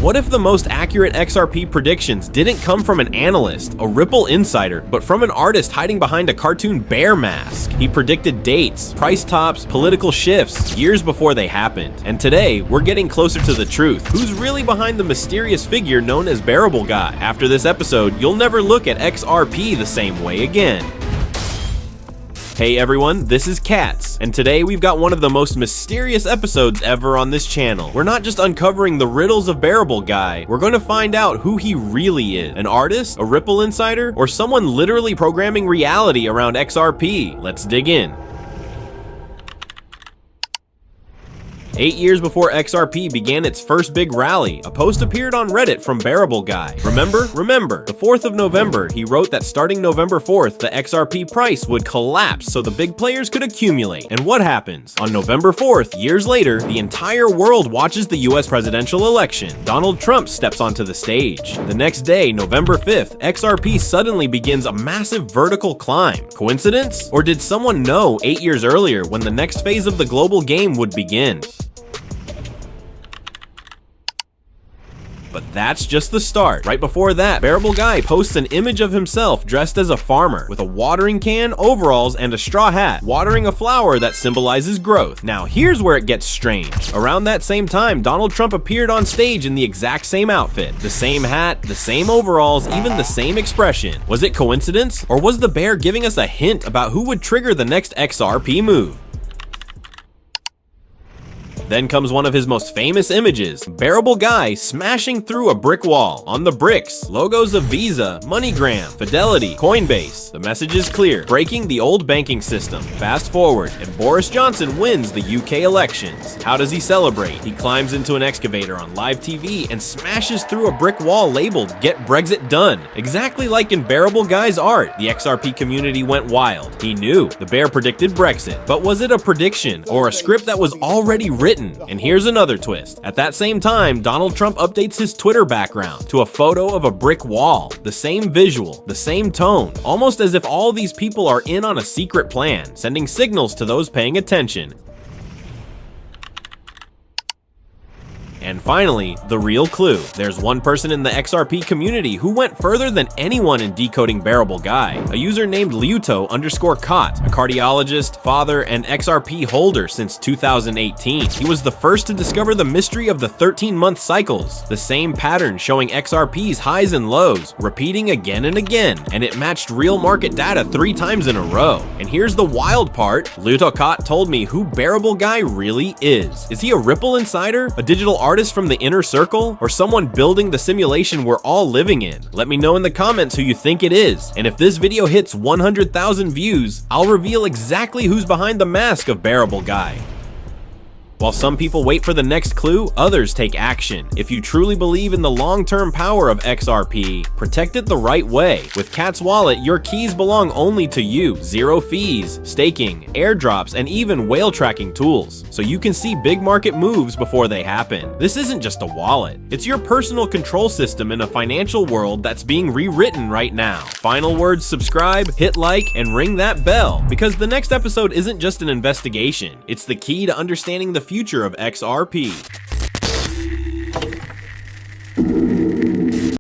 What if the most accurate XRP predictions didn't come from an analyst, a Ripple insider, but from an artist hiding behind a cartoon bear mask? He predicted dates, price tops, political shifts years before they happened. And today, we're getting closer to the truth. Who's really behind the mysterious figure known as Bearableguy? After this episode, you'll never look at XRP the same way again. Hey everyone, this is Katz, and today we've got one of the most mysterious episodes ever on this channel. We're not just uncovering the riddles of Bearableguy, we're going to find out who he really is. An artist, a Ripple insider, or someone literally programming reality around XRP. Let's dig in. 8 years before XRP began its first big rally, a post appeared on Reddit from Bearableguy. Remember, the 4th of November, he wrote that starting November 4th, the XRP price would collapse so the big players could accumulate. And what happens? On November 4th, years later, the entire world watches the US presidential election. Donald Trump steps onto the stage. The next day, November 5th, XRP suddenly begins a massive vertical climb. Coincidence? Or did someone know 8 years earlier when the next phase of the global game would begin? But that's just the start. Right before that, Bearableguy posts an image of himself dressed as a farmer with a watering can, overalls, and a straw hat, watering a flower that symbolizes growth. Now here's where it gets strange. Around that same time, Donald Trump appeared on stage in the exact same outfit, the same hat, the same overalls, even the same expression. Was it coincidence? Or was the bear giving us a hint about who would trigger the next XRP move? Then comes one of his most famous images, Bearableguy smashing through a brick wall. On the bricks, logos of Visa, MoneyGram, Fidelity, Coinbase. The message is clear, breaking the old banking system. Fast forward, and Boris Johnson wins the UK elections. How does he celebrate? He climbs into an excavator on live TV and smashes through a brick wall labeled "Get Brexit Done." Exactly like in Bearableguy's art, the XRP community went wild. He knew. The bear predicted Brexit. But was it a prediction or a script that was already written? And here's another twist. At that same time, Donald Trump updates his Twitter background to a photo of a brick wall. The same visual, the same tone, almost as if all these people are in on a secret plan, sending signals to those paying attention. And finally, the real clue. There's one person in the XRP community who went further than anyone in decoding Bearableguy, a user named Liuto_Cot, a cardiologist, father, and XRP holder since 2018. He was the first to discover the mystery of the 13-month cycles, the same pattern showing XRP's highs and lows, repeating again and again, and it matched real market data 3 times in a row. And here's the wild part, Liuto_Cot told me who Bearableguy really is. Is he a Ripple insider, a digital artist from the inner circle, or someone building the simulation we're all living in? Let me know in the comments who you think it is, and if this video hits 100,000 views, I'll reveal exactly who's behind the mask of Bearableguy. While some people wait for the next clue, others take action. If you truly believe in the long-term power of XRP, protect it the right way. With Katz Wallet, your keys belong only to you. Zero fees, staking, airdrops, and even whale tracking tools, so you can see big market moves before they happen. This isn't just a wallet. It's your personal control system in a financial world that's being rewritten right now. Final words: subscribe, hit like, and ring that bell, because the next episode isn't just an investigation. It's the key to understanding the future of XRP.